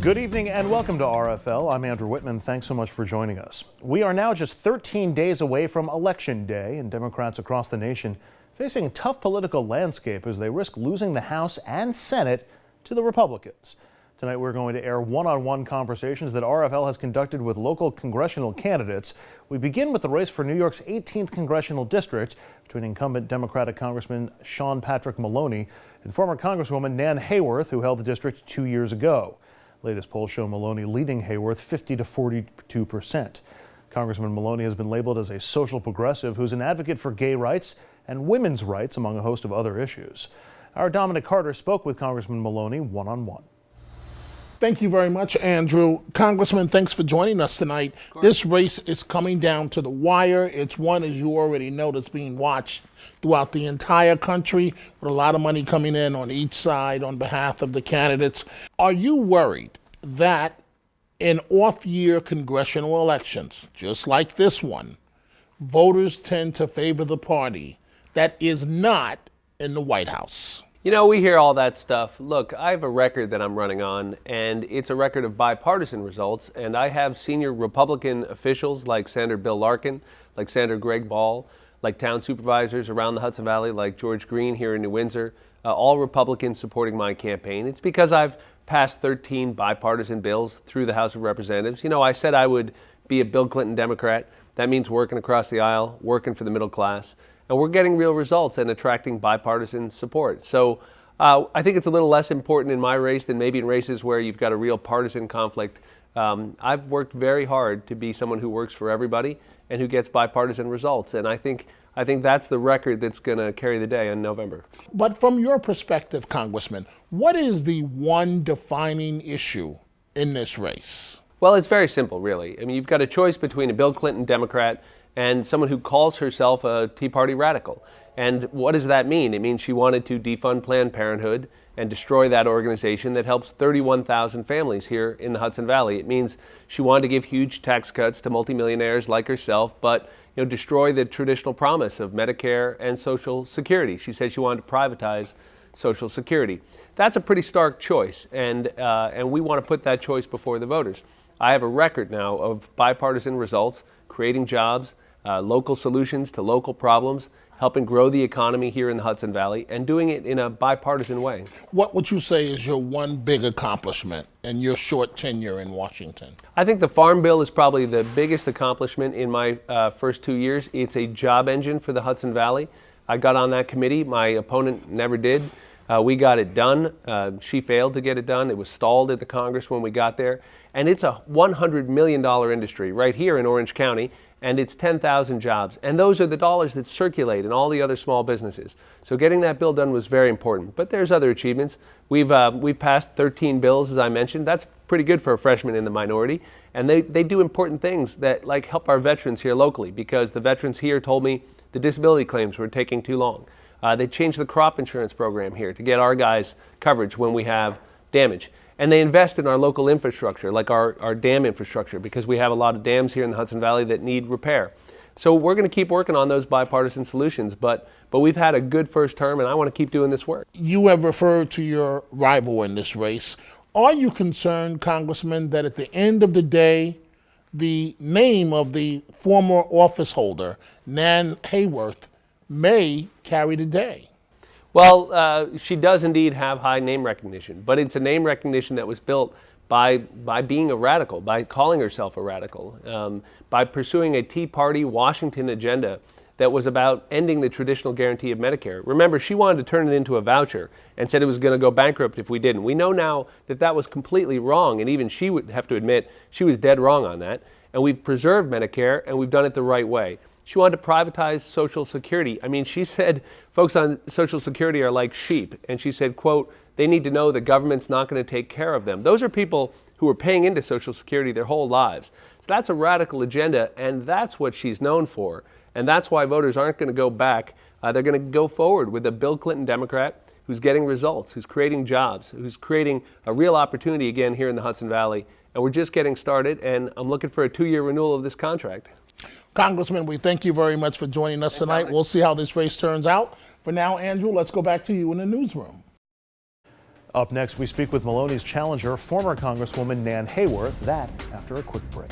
Good evening and welcome to RFL. I'm Andrew Whitman. Thanks so much for joining us. We are now just 13 days away from Election Day, and Democrats across the nation facing a tough political landscape as they risk losing the House and Senate to the Republicans. Tonight we're going to air one-on-one conversations that RFL has conducted with local congressional candidates. We begin with the race for New York's 18th congressional district between incumbent Democratic Congressman Sean Patrick Maloney and former Congresswoman Nan Hayworth, who held the district 2 years ago. Latest polls show Maloney leading Hayworth 50 to 42%. Congressman Maloney has been labeled as a social progressive who's an advocate for gay rights and women's rights, among a host of other issues. Our Dominic Carter spoke with Congressman Maloney one-on-one. Thank you very much, Andrew. Congressman, thanks for joining us tonight. This race is coming down to the wire. It's one, as you already know, that's being watched throughout the entire country with a lot of money coming in on each side on behalf of the candidates. Are you worried that in off-year congressional elections, just like this one, voters tend to favor the party that is not in the White House? You know, we hear all that stuff. Look, I have a record that I'm running on, and it's a record of bipartisan results, and I have senior Republican officials like Senator Bill Larkin, like Senator Greg Ball, like town supervisors around the Hudson Valley, like George Green here in New Windsor, all Republicans supporting my campaign. It's because I've passed 13 bipartisan bills through the House of Representatives. You know, I said I would be a Bill Clinton Democrat. That means working across the aisle, working for the middle class. And we're getting real results and attracting bipartisan support. So I think it's a little less important in my race than maybe in races where you've got a real partisan conflict. I've worked very hard to be someone who works for everybody and who gets bipartisan results. And I think that's the record that's going to carry the day in November. But from your perspective, Congressman, what is the one defining issue in this race? Well, it's very simple, really. I mean, you've got a choice between a Bill Clinton Democrat and someone who calls herself a Tea Party radical. And what does that mean? It means she wanted to defund Planned Parenthood and destroy that organization that helps 31,000 families here in the Hudson Valley. It means she wanted to give huge tax cuts to multimillionaires like herself, but destroy the traditional promise of Medicare and Social Security. She said she wanted to privatize Social Security. That's a pretty stark choice, and we want to put that choice before the voters. I have a record now of bipartisan results, creating jobs, local solutions to local problems, helping grow the economy here in the Hudson Valley, and doing it in a bipartisan way. What would you say is your one big accomplishment in your short tenure in Washington? I think the Farm Bill is probably the biggest accomplishment in my first 2 years. It's a job engine for the Hudson Valley. I got on that committee. My opponent never did. We got it done. She failed to get it done. It was stalled at the Congress when we got there. And it's a $100 million industry right here in Orange County, and it's 10,000 jobs. And those are the dollars that circulate in all the other small businesses. So getting that bill done was very important. But there's other achievements. We've passed 13 bills, as I mentioned. That's pretty good for a freshman in the minority. And they do important things that like help our veterans here locally, because the veterans here told me the disability claims were taking too long. They changed the crop insurance program here to get our guys coverage when we have damage. And they invest in our local infrastructure, like our dam infrastructure, because we have a lot of dams here in the Hudson Valley that need repair. So we're going to keep working on those bipartisan solutions, but we've had a good first term, and I want to keep doing this work. You have referred to your rival in this race. Are you concerned, Congressman, that at the end of the day, the name of the former office holder, Nan Hayworth, may carry the day? Well, she does indeed have high name recognition, but it's a name recognition that was built by being a radical, by calling herself a radical, by pursuing a Tea Party Washington agenda that was about ending the traditional guarantee of Medicare. Remember, she wanted to turn it into a voucher and said it was going to go bankrupt if we didn't. We know now that that was completely wrong, and even she would have to admit she was dead wrong on that. And we've preserved Medicare, and we've done it the right way. She wanted to privatize Social Security. I mean, she said folks on Social Security are like sheep. And she said, quote, they need to know the government's not going to take care of them. Those are people who are paying into Social Security their whole lives. So that's a radical agenda, and that's what she's known for. And that's why voters aren't going to go back. They're going to go forward with a Bill Clinton Democrat who's getting results, who's creating jobs, who's creating a real opportunity again here in the Hudson Valley. And we're just getting started, and I'm looking for a 2-year renewal of this contract. Congressman, we thank you very much for joining us tonight. We'll see how this race turns out. For now, Andrew, let's go back to you in the newsroom. Up next, we speak with Maloney's challenger, former Congresswoman Nan Hayworth. That after a quick break.